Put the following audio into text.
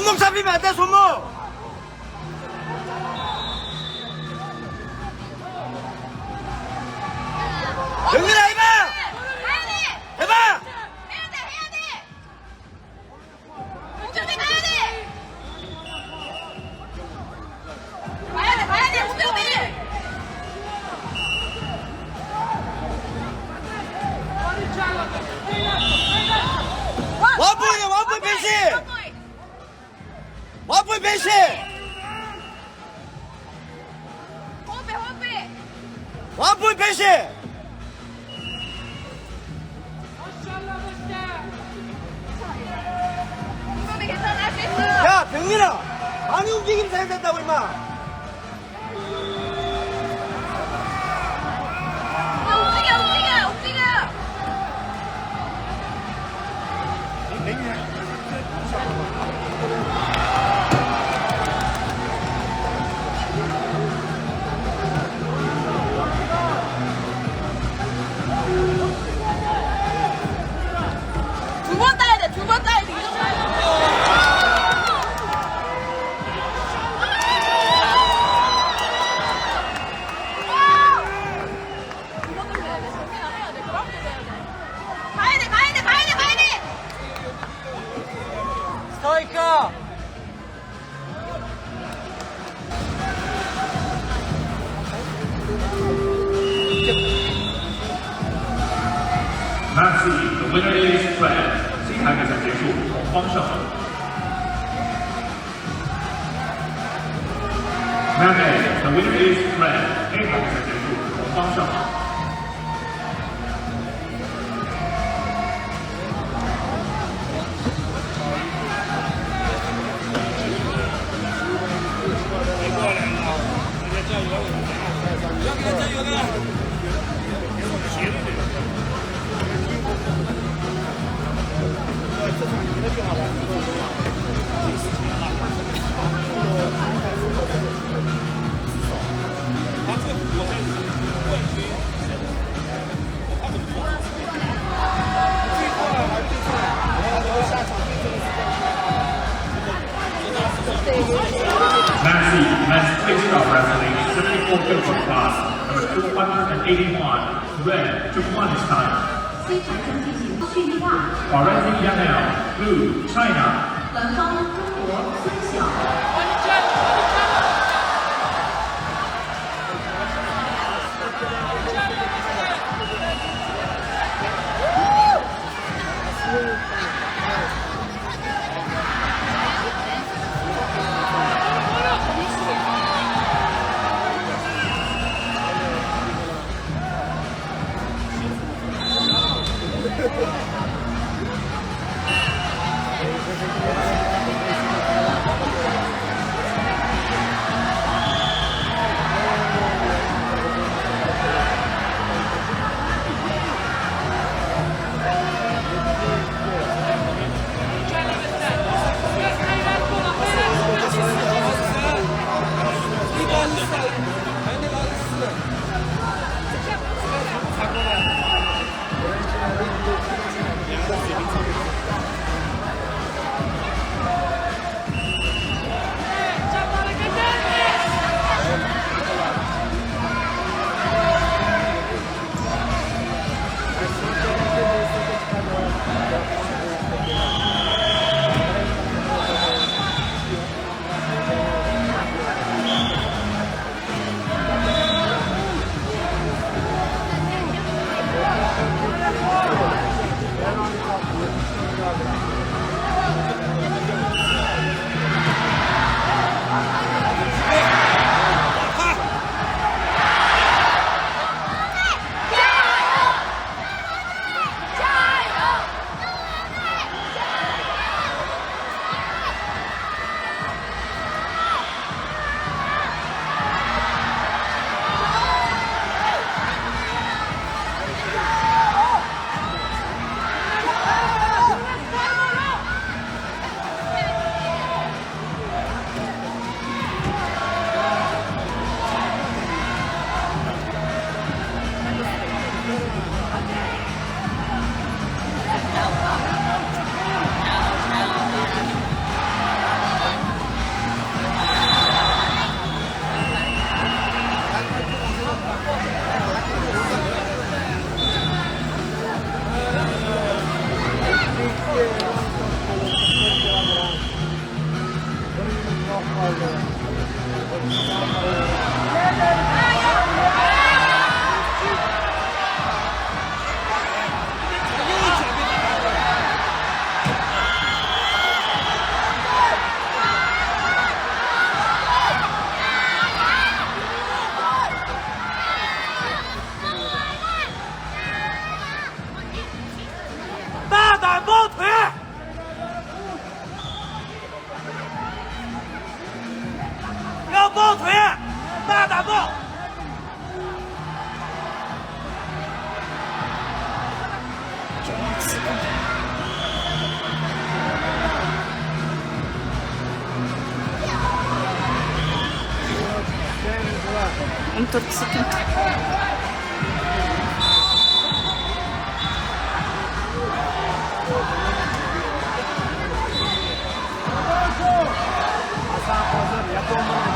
손목 잡히면 안 돼, 손목! 영민아, 해봐! 해봐! 해야 돼! 공정대 가야 돼! 가야 돼! 공정대! 원포이야, 원포이 배시! 원포이 배시! 호흡해! 원포이 배시! 공정대 괜찮아, 할 수 있어! 야, 병민아! 많이 움직이면서 해야 된다고, 임마! 움직여! 두 번 따야 돼! 가야 돼! 스트라이커! Match C, the winner is Fred. 这场比赛结束，红方胜。Match A, the winner is Fred. 这场比赛结束，红方胜。Match C, men's freestyle wrestling, 74 kg class, number 281. Red, Turkmenistan time. 非常经济型叙利亚， Orange Yanel, Blue, China. 蓝方中国孙晓。 야, bravo! Untuk sıkıntı. Hasan hazır. Yapı olmalı.